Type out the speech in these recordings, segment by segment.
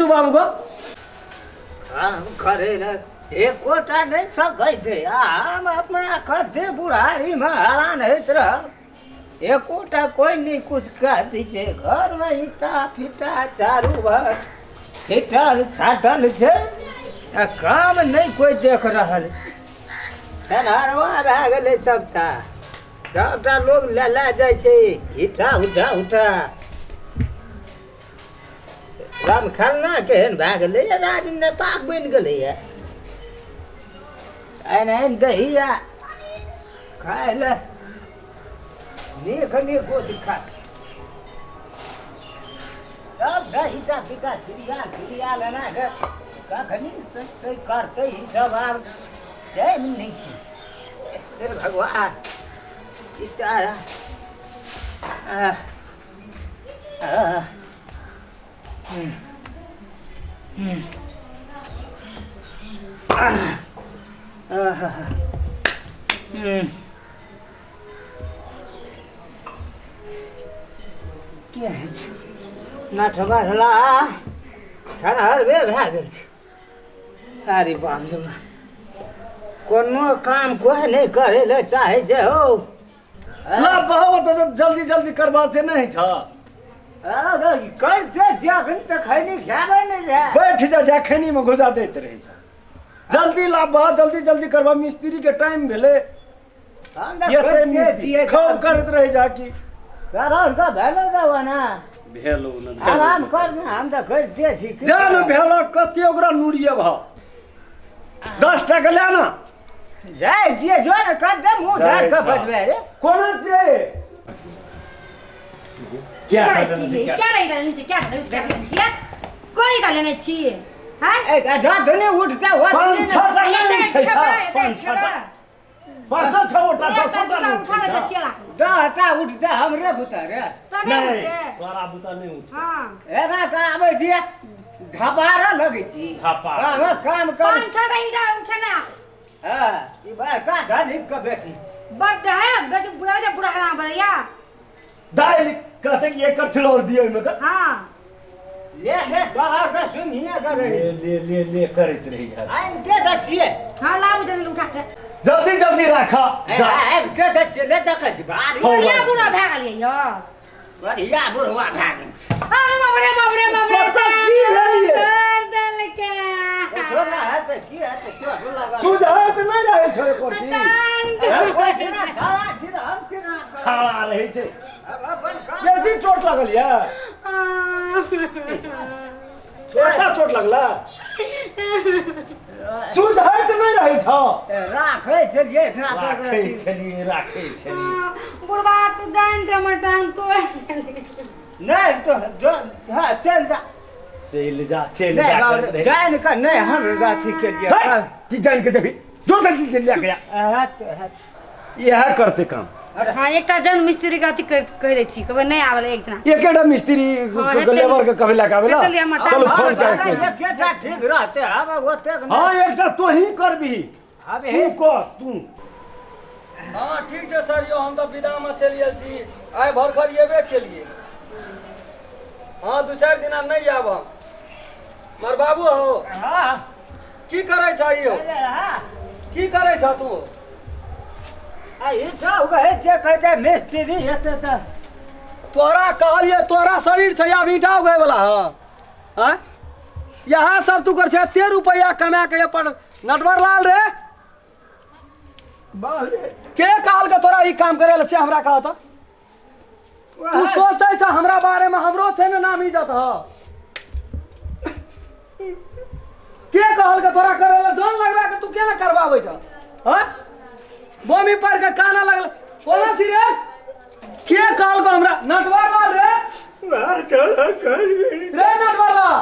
तू बाबू को काम करे एकोटा नहीं सकै छै हम अपना कथे बुढ़ारी में हैरान होइत रह एकोटा कोई नहीं कुछ कह दी छै घर में ईटा फीटा चारू भर छिटल छाटल छै काम नहीं कोई देख रहल ठहरवा भए गेलै सबटा लोग ले जाइ छै ईटा उठा राम खन्ना केहन भए गेलै राजनेता बनि गेलैए एहन दहिया खाय ले नीक दिखा सब ईटा फीटा छिड़िया लेना के कखनी सकते करते ही सब आब टाइम नहीं छै भगवान इतारा नठवा हला ठहरबे भए गेल छै अरे बाप रे कोनो काम कोई नहीं करे ले चाहे जे हो ला बहुत जल्दी जल्दी करवा से नहीं था करते जखन तक खैनी खाबे नहीं रहे बैठ जा खैनी में घुसा देते रहे जल्दी ला बहुत जल्दी जल्दी करवा मिस्त्री के टाइम भेले ये मिस्त्री खूब करत रहे जाकी कारण का भेलो देवा ना भेलो न आराम कर ना हम तो करते छी जान भेलो कते ओकरा नुड़िए भाव 10 टका ले ना जाय जे जो न कर दे मुंह धार के बजबे रे कोन जे क्या नहीं डालनी चाहिए क्या डालनी चाहिए कोई डालने चाहिए हां ए जा धने उठता हो 5 6 उठा 10 टा उठता हमरे बुता रे नहीं तोरा बुता नहीं उठ हां एना का आबै छी धबारा लगै छी काम कर 5 6 ईटा उठे ना हां ई बा का धनी के बेटी बड़ है बेटी बुढ़ा का नाम भैया दाई कहते कि एक खिलौर दियो में का हां ले तोरा के सुनिया करे ले करत रही यार आइन के दछिए हां लाओ जल्दी उठा के जल्दी जल्दी रखा ए के दछिए ले देख बारी बढ़िया बुढ़ा भए गेलिए यार बढ़िया बुढ़वा भए गेल अरे बाप रे पता की भेलिए दल के छोरा है त की है त चोट लगा सुझात नहीं रहे छोरे कोठी कोठी ना खावा छी हम के ना खाड़ा रहे छे अब अपन काम बेसी चोट लगल या छोटा चोट लगला सुझात नहीं रहे छ राखे छलिए राखे छलिए बुढ़वा तू जान दे मटान तो नहीं तो जो हां चल जा जान का नहीं हम राथी के लिए की जान के जभी जो जल्दी जल्दी आ गया यह करते काम हां एकटा जन मिस्त्री का कह दे छी कबे नहीं आवेला एक जना एकेटा मिस्त्री लेबर के कबे लगा आवेला चलो फोन कर एकेटा ठीक रहते अब ओते हां एकटा तो ही करबी अबे तू कर तू हाँ ठीक है सर यो हम तो विदा में चल गेल छी आइ भरखर एबे केलिए हाँ 2-4 दिन नहीं आब मर बाबू हो हां की करे छ यो की करे छ तू आई जाओ गए जे कहते मिस्त्री हेते त तोरा कहलिए तोरा शरीर से या ईटा गए वाला है हैं यहाँ सब तू कर 13 रुपया कमा के पर नटवर लाल रे बाहरे के काल के तोरा ई काम करे ले से हमरा कहत तू सोचे छ हमरा बारे में हमरो छै ना नाम इज्जत ह के कहल के तोरा करे ले जान लगबा के तू केना करबाबै छ हैं बोमी पर के काना लगल बोला छी रे के कहल को हमरा नटवर लाल रे चला कर रे नटवर लाल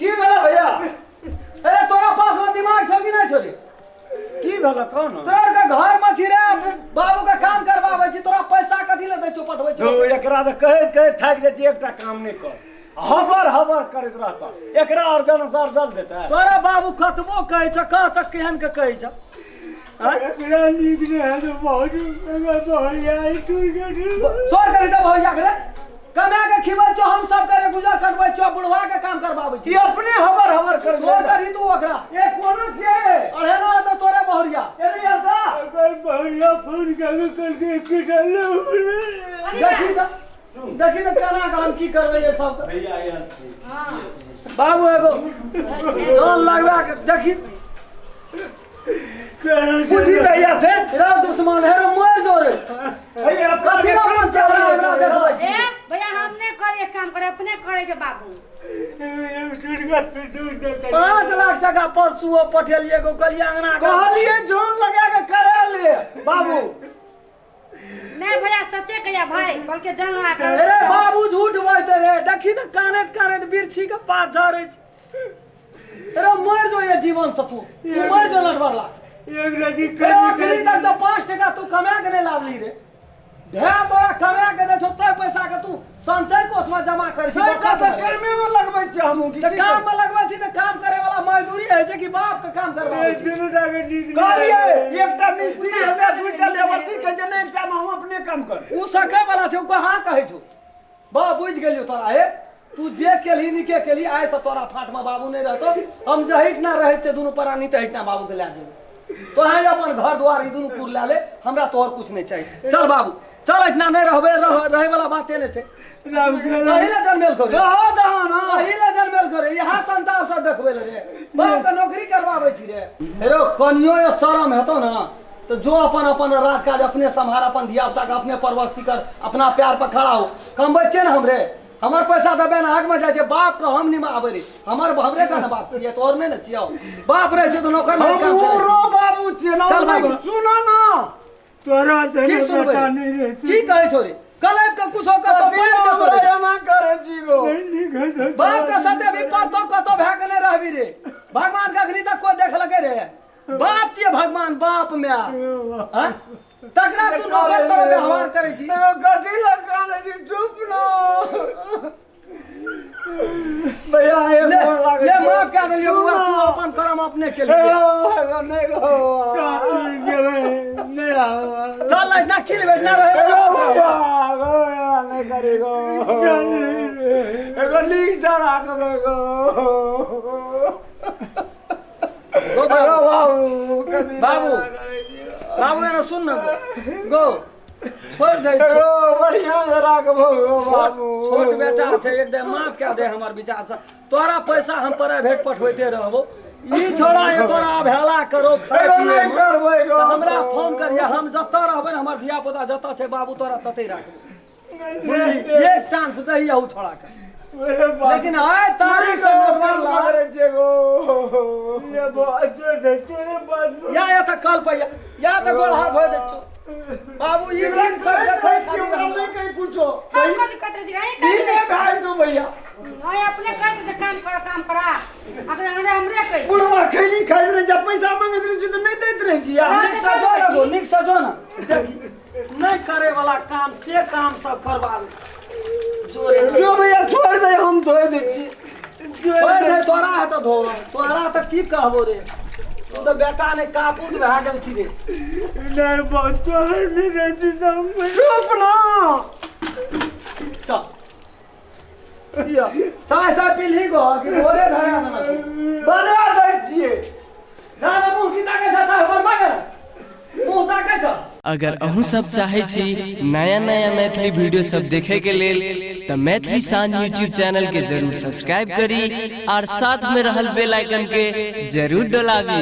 की भेला भैया अरे तोरा पास में दिमाग छ कि नहीं छोरी की भेला कौन तोरा के घर में छी रे बाबू का काम करबाबै छी तोरा पैसा कथि ले दै चौपटबै तो एकरा त कहे थाक जे एकटा काम नहीं कर हबर करत रहता एकरा अर्जन अर्जन देता तोरा बाबू कतबो कहै छ कह तक केहन के कहै छ एकरा नीक ने है तो बहुत बढ़िया है तू के सोर करी त भैया के कमा के खिबै छो हम सब करे गुजर कटबै छो बुढ़वा के काम करबाबै छी ये अपने हवर कर तो करी तू ओकरा ये कोनो छे अढ़ेलो तो तोरे बहुरिया अरे यादा अगर बढ़िया फोन करके किटलो देखी तो केना काम की करबै ये सब भैया यार हाँ बाबू एगो जान लगबा के देखी पूछी दैया छे रे दुश्मन है रे मोर जोरे भैया कथी ना मन चला हमरा देखबै छी ए भैया हम नहीं करे काम करे अपने करे छे बाबू 5 लाख टका परसू पठेलिए गो कलियांगना कहलिए जोन लगा के करा ले बाबू नहीं भैया सच्चे कहिया भाई बोल के जन लगा कर अरे बाबू झूठ बोलते रे देखी तो कानत बिरछी के पास झरे छी अरे मर जो ये जीवन से तू मर जो नटवरला एक लगी अखनी तक तो 5 टका तू कमा के नहीं लावली रे ढेर तोरा कमा के दे छो तै पैसा के तू संचय कोष में जमा कर छी सही का तो कामे में लगबै छी हमहु की तो काम में लगबै छी तो काम करे वाला मजदूरी है जे कि बाप के काम करबाबै छी कहलिए एकटा मिस्त्री हमरा दुईटा लेबरती के जे नहीं एकटा में हम अपने काम कर उ सके वाला छै उ कहां कहै छौ बा बुझ गेलियो तोरा हे तू जे केलही निके केलही आइ से तोरा फाट में बाबू नहीं रहतो हम जहिट ना रहै छै दुनु प्राणी तहिट ना बाबू के ला जेबै तो है अपन घर द्वार ई दुनु कुल ला ले हमरा तोहर कुछ नहीं चाहिए चल बाबू चल इतना नहीं रहबे रहे वाला बाते नहीं छै पहिले जन्मेल करे रह दहन पहिले जन्मेल करे यहाँ संतान सब देखबे रे बाप के नौकरी करवाबै छी रे हेरो कनियो ये शरम हेतो ना तो जो अपन अपन राजकाज अपने संभाल अपन धिया पुता के अपने परवस्ती कर अपना प्यार पर खड़ा हो कमबै छै ना हमरे हमर पैसा देबे ना हक में जाय छै बाप के हम निमाबै रे हमरे का ना बाप छियै तोर नहीं ना छियौ बाप रहे छै तो नौकर नहीं काम हम करे रो बाबू छी ना चल बाबू। सुनो ना तोरा से की सुनबै पता नहीं रे की कहै छौ रे कलेब के कुछो के तो पैर के तो रे। ना करे छी गो बाप के साथे भी पतो कतो भए के नहीं रहबी रे भगवान के अखनी तक कोई देख लगे रे बाप छियै भगवान बाप में हां तकरा तू नौकर तरह व्यवहार करै छी कथी लगाने छी चुप ना भैया ये ले मोर लागे ले माफ कर देलियो बुआ तू अपन कर्म अपने के लिए नहीं गो चल ना किल बैठ ना रहे नहीं करेगो एगो लीक जरा करेगो गो बाबू कथी बाबू बाबू एना सुन ना गो छोड़ दे एगो बढ़िया जरा के भगो बाबू छोट बेटा छै एकदम माफ कह दे हमर विचार से तोरा पैसा हम प्राइवेट पठबैते रहबो ई छोड़ा ये तोरा भेला करो खाए एगो पिए नहीं करबै गो तो हमरा फोन करिया हम जत्ता रहबे हमर धिया पुता जत्ता छै बाबू तोरा तते राखबो एक चांस दही हु छोड़ा के लेकिन आय तारीख से नटवरला या त कल पे या त गोल हाथ धोइ दे छो बाबू ई दिन सब देखै खातिर हम हम को दिक्कत रही है भैया नहीं अपने कर दे काम करा अगर हमरे कही बुढ़वा खैली खाई रहे जब पैसा मांगत रहे तो नहीं देत रहे छी यार निक सजो लगो निक सजो ना नहीं करे वाला काम से काम सब करबाबू जो भैया छोड़ दे हम धोए दे छी छोड़ दे तोरा है तो धो तोरा त की कहबो रे तू तो बेटा ने कापूत भए गेल छी रे नहीं बहुत तो नहीं रहती सब चुप ना चल चाय चाय पीली गो कि भोरे धरा देना बना दै छियै जाना मुंह की ताके छ हमर मगर मुंह ताके छ अगर अहूँ सब चाहे छी नया नया मैथिली वीडियो सब देखे के लेल तो मैथिली शान यूट्यूब चैनल के जरूर सब्सक्राइब करी और साथ में रहल बेल आइकन के जरूर दबावी।